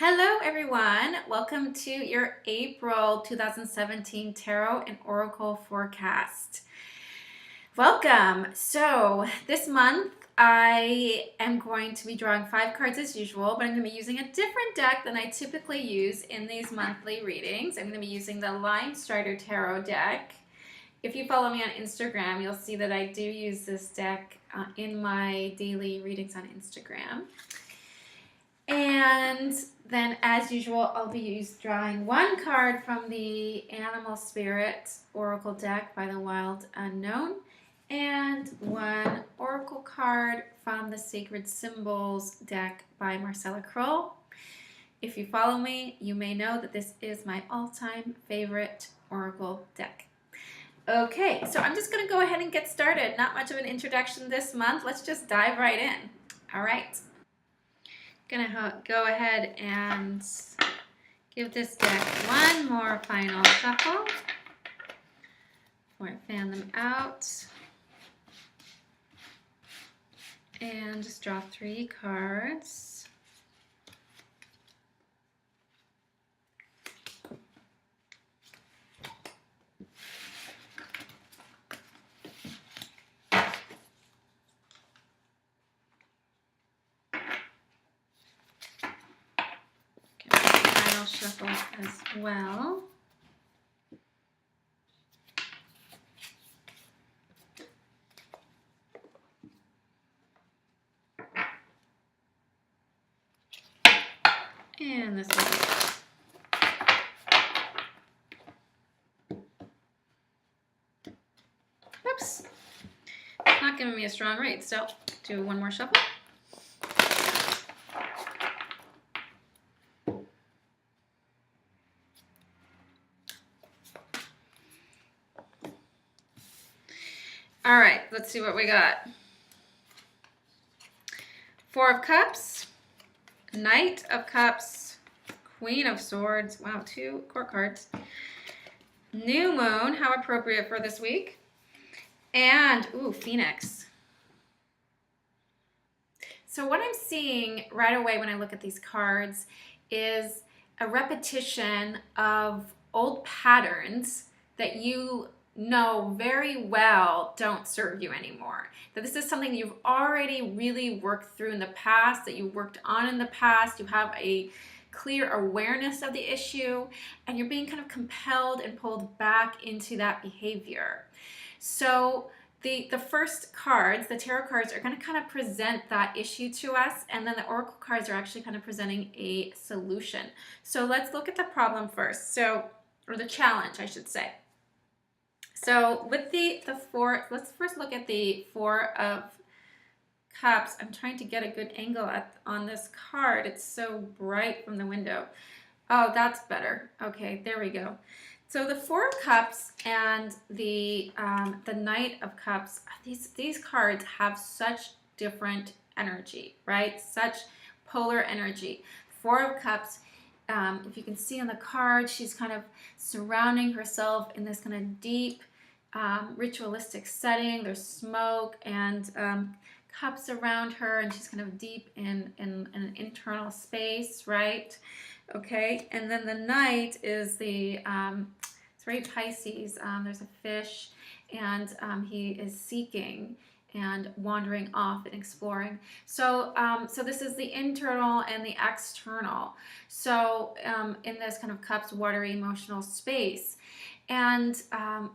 Hello everyone, welcome to your April 2017 Tarot and Oracle forecast. Welcome. So this month I am going to be drawing 5 cards as usual, but I'm going to be using a different deck than I typically use in these monthly readings. I'm going to be using the Line Strider Tarot deck. If you follow me on Instagram, you'll see that I do use this deck in my daily readings on Instagram. And then, as usual, I'll be drawing 1 card from the Animal Spirit Oracle deck by the Wild Unknown, and 1 Oracle card from the Sacred Symbols deck by Marcella Kroll. If you follow me, you may know that this is my all-time favorite Oracle deck. Okay, so I'm just going to go ahead and get started. Not much of an introduction this month. Let's just dive right in. All right. Gonna go ahead and give this deck one more final shuffle before I fan them out. And just draw 3 cards. Shuffle as well. And this is it. Oops. It's not giving me a strong read, so do 1 more shuffle. All right, let's see what we got. 4 of Cups, Knight of Cups, Queen of Swords. Wow, 2 court cards. New Moon, how appropriate for this week. And, ooh, Phoenix. So what I'm seeing right away when I look at these cards is a repetition of old patterns that you know very well don't serve you anymore. That this is something you've already really worked through in the past, that you worked on in the past. You have a clear awareness of the issue, and you're being kind of compelled and pulled back into that behavior. So the first cards, the tarot cards, are going to kind of present that issue to us, and then the oracle cards are actually kind of presenting a solution. So let's look at the problem first. Or the challenge, I should say. So with the 4, let's first look at the 4 of Cups. I'm trying to get a good angle on this card. It's so bright from the window. Oh, that's better. Okay, there we go. So the 4 of Cups and the Knight of Cups, these cards have such different energy, right? Such polar energy. 4 of Cups, if you can see on the card, she's kind of surrounding herself in this kind of deep ritualistic setting. There's smoke and cups around her, and she's kind of deep in an internal space, right? Okay, and then the Knight is it's very Pisces. There's a fish, and he is seeking and wandering off and exploring. So this is the internal and the external. So in this kind of Cups, watery, emotional space. And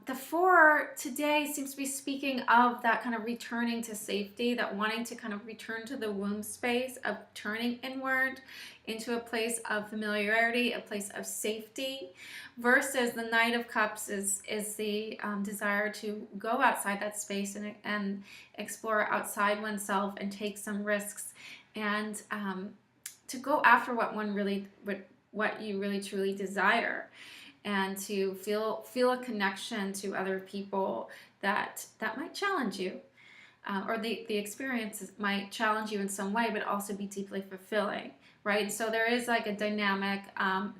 the 4 today seems to be speaking of that kind of returning to safety, that wanting to kind of return to the womb space of turning inward into a place of familiarity, a place of safety, versus the Knight of Cups is the desire to go outside that space and explore outside oneself and take some risks, and to go after what you really truly desire, and to feel a connection to other people that might challenge you, or the experiences might challenge you in some way, but also be deeply fulfilling, right? So there is like a dynamic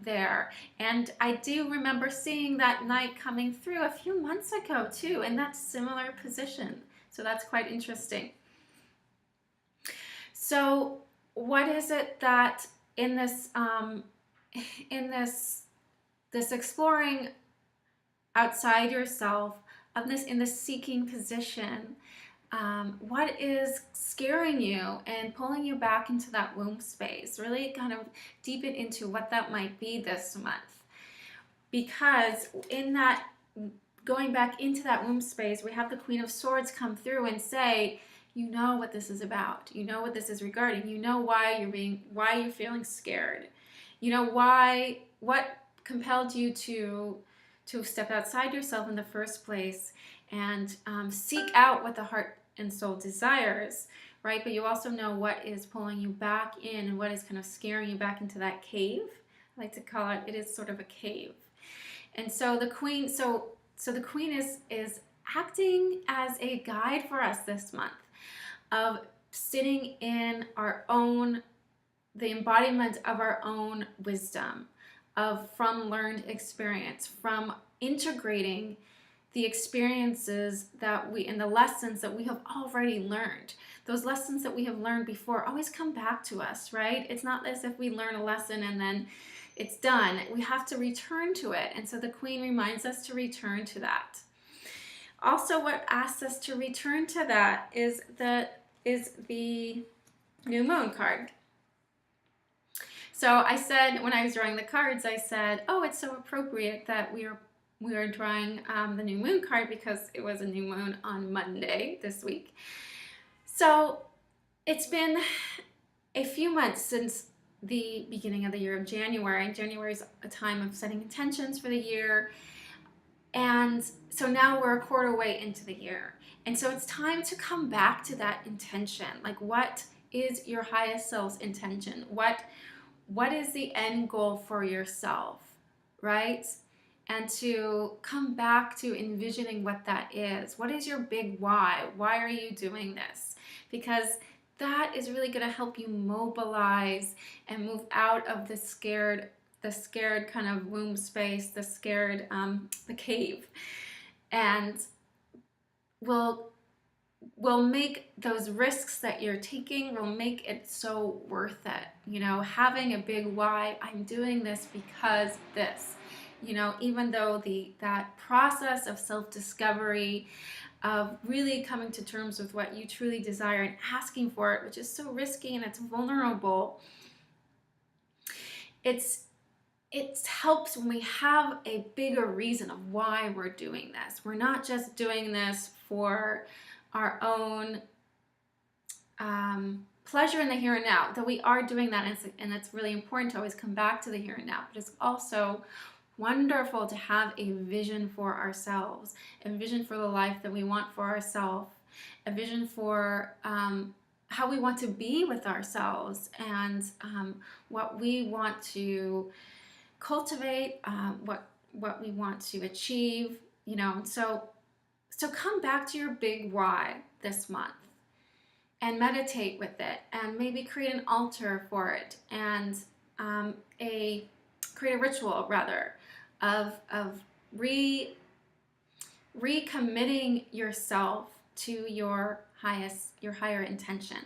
there. And I do remember seeing that Knight coming through a few months ago too, in that similar position. So that's quite interesting. So what is it that in this in this exploring outside yourself, of this in the seeking position, what is scaring you and pulling you back into that womb space? Really kind of deepen into what that might be this month. Because in that, going back into that womb space, we have the Queen of Swords come through and say, you know what this is about. You know what this is regarding. You know why you're feeling scared. You know what compelled you to step outside yourself in the first place and seek out what the heart and soul desires, right? But you also know what is pulling you back in and what is kind of scaring you back into that cave. I like to call it is sort of a cave. And so the queen, so the queen is acting as a guide for us this month of sitting in the embodiment of our own wisdom, from learned experience, from integrating the experiences and the lessons that we have already learned. Those lessons that we have learned before always come back to us, right? It's not as if we learn a lesson and then it's done. We have to return to it. And so the Queen reminds us to return to that. Also, what asks us to return to that is the new moon card. So I said, when I was drawing the cards, I said, oh, it's so appropriate that we are drawing the new moon card because it was a new moon on Monday this week. So it's been a few months since the beginning of the year of January. And January is a time of setting intentions for the year. And so now we're a quarter way into the year. And so it's time to come back to that intention. Like, what is your highest self's intention? What is the end goal for yourself, right? And to come back to envisioning what that is. What is your big why? Why are you doing this? Because that is really going to help you mobilize and move out of the scared kind of womb space, the cave, and will make those risks that you're taking, will make it so worth it. You know, having a big why, I'm doing this because this, you know, even though that process of self-discovery, of really coming to terms with what you truly desire and asking for it, which is so risky and it's vulnerable, it helps when we have a bigger reason of why we're doing this. We're not just doing this for our own pleasure in the here and now, though we are doing that, and it's really important to always come back to the here and now, but it's also wonderful to have a vision for ourselves, a vision for the life that we want for ourselves, a vision for how we want to be with ourselves, and what we want to cultivate, what we want to achieve, you know. So come back to your big why this month and meditate with it, and maybe create an altar for it, and create a ritual rather of recommitting yourself to your higher intention.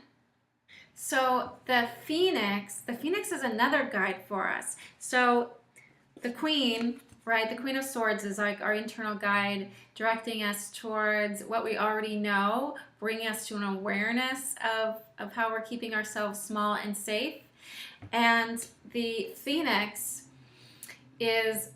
So the phoenix is another guide for us. So the queen, right? The Queen of Swords is like our internal guide, directing us towards what we already know, bringing us to an awareness of how we're keeping ourselves small and safe. And the phoenix is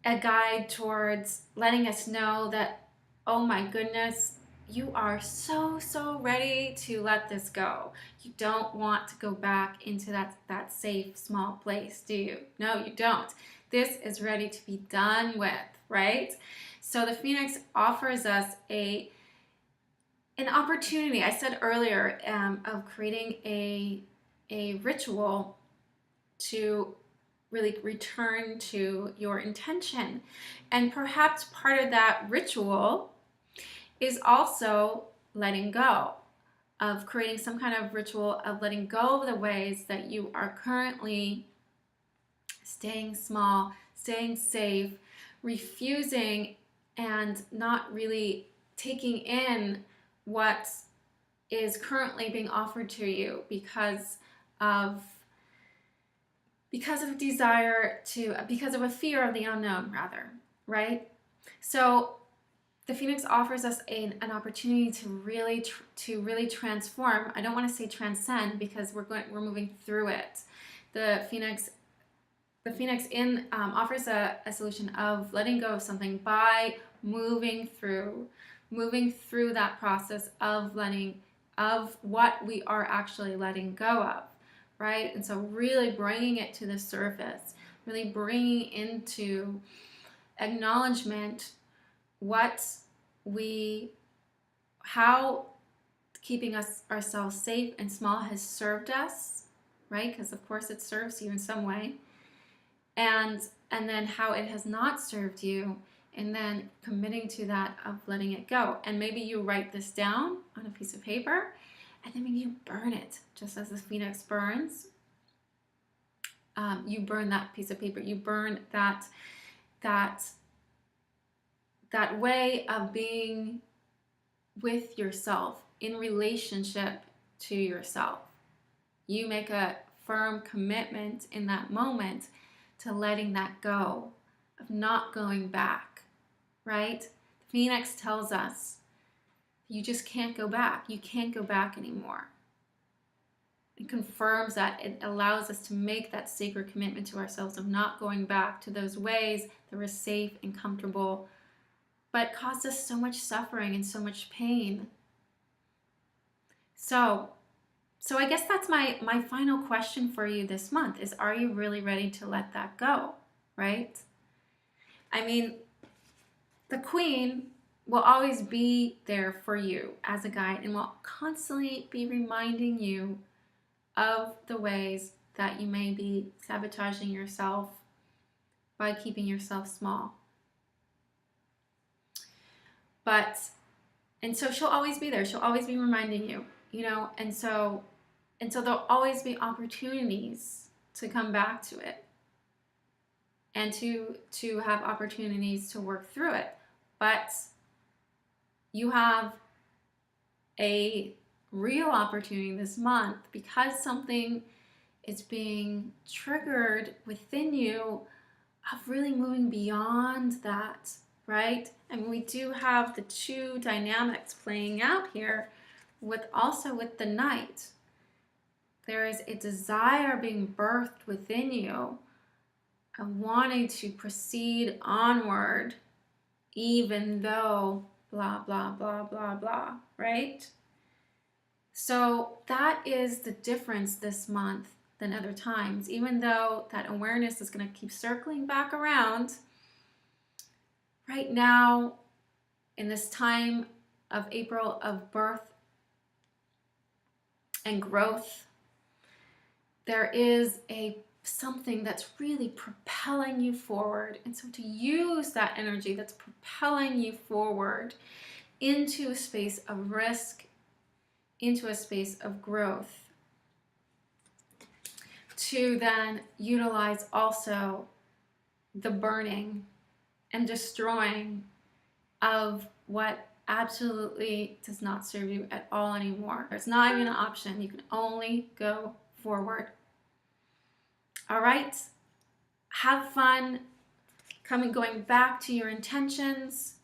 a guide towards letting us know that, oh my goodness, you are so ready to let this go. You don't want to go back into that safe, small place, do you? No, you don't. This is ready to be done with, right? So the phoenix offers us an opportunity, I said earlier, of creating a ritual to really return to your intention. And perhaps part of that ritual is also letting go, of creating some kind of ritual of letting go of the ways that you are currently staying small, staying safe, refusing and not really taking in what is currently being offered to you because of because of desire to, because of a fear of the unknown, rather, right? So the Phoenix offers us an opportunity to really transform. I don't want to say transcend, because we're moving through it. The Phoenix offers a solution of letting go of something by moving through that process of what we are actually letting go of, right? And so really bringing it to the surface, really bringing into acknowledgement how keeping ourselves safe and small has served us, right? Because of course it serves you in some way, and then how it has not served you, and then committing to that of letting it go. And maybe you write this down on a piece of paper, and then maybe you burn it, just as the Phoenix burns. You burn that piece of paper. You burn that way of being with yourself, in relationship to yourself. You make a firm commitment in that moment to letting that go, of not going back, right? Phoenix tells us you just can't go back. You can't go back anymore. It confirms that. It allows us to make that sacred commitment to ourselves of not going back to those ways that were safe and comfortable, but caused us so much suffering and so much pain. So I guess that's my final question for you this month is, are you really ready to let that go, right? I mean, the Queen will always be there for you as a guide, and will constantly be reminding you of the ways that you may be sabotaging yourself by keeping yourself small. And so she'll always be there. She'll always be reminding you, and so there'll always be opportunities to come back to it, and to have opportunities to work through it. But you have a real opportunity this month, because something is being triggered within you, of really moving beyond that, right? And we do have the two dynamics playing out here with the Knight. There is a desire being birthed within you of wanting to proceed onward, even though blah, blah, blah, blah, blah, right? So that is the difference this month than other times. Even though that awareness is going to keep circling back around, right now, in this time of April of birth and growth, there is something that's really propelling you forward. And so to use that energy that's propelling you forward into a space of risk, into a space of growth, to then utilize also the burning and destroying of what absolutely does not serve you at all anymore. It's not even an option. You can only go forward. All right? Have fun going back to your intentions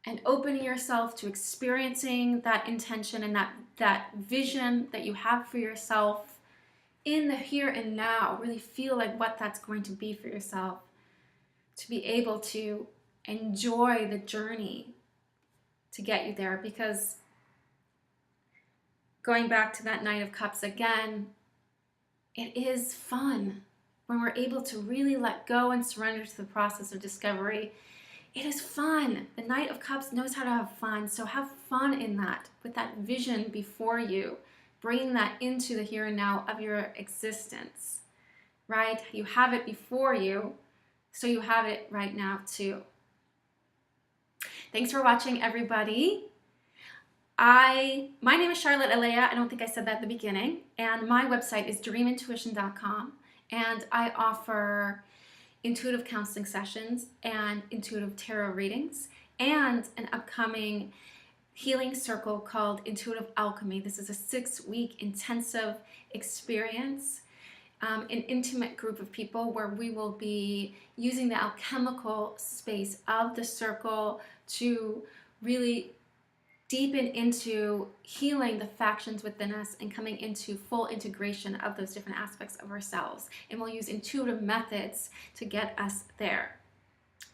and opening yourself to experiencing that intention and that vision that you have for yourself in the here and now. Really feel like what that's going to be for yourself, to be able to enjoy the journey to get you there. Because going back to that Knight of Cups again, it is fun when we're able to really let go and surrender to the process of discovery. It is fun. The Knight of Cups knows how to have fun. So have fun in that, with that vision before you, bringing that into the here and now of your existence, right? You have it before you, so you have it right now too. Thanks for watching, everybody. My name is Charlotte Alea. I don't think I said that at the beginning. And my website is dreamintuition.com. And I offer intuitive counseling sessions and intuitive tarot readings, and an upcoming healing circle called Intuitive Alchemy. This is a 6-week intensive experience an intimate group of people where we will be using the alchemical space of the circle to really deepen into healing the factions within us and coming into full integration of those different aspects of ourselves. And we'll use intuitive methods to get us there.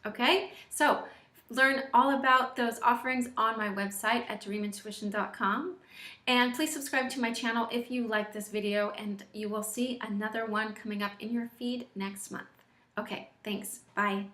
Okay, so learn all about those offerings on my website at dreamintuition.com. And please subscribe to my channel if you like this video, and you will see another one coming up in your feed next month. Okay, thanks. Bye.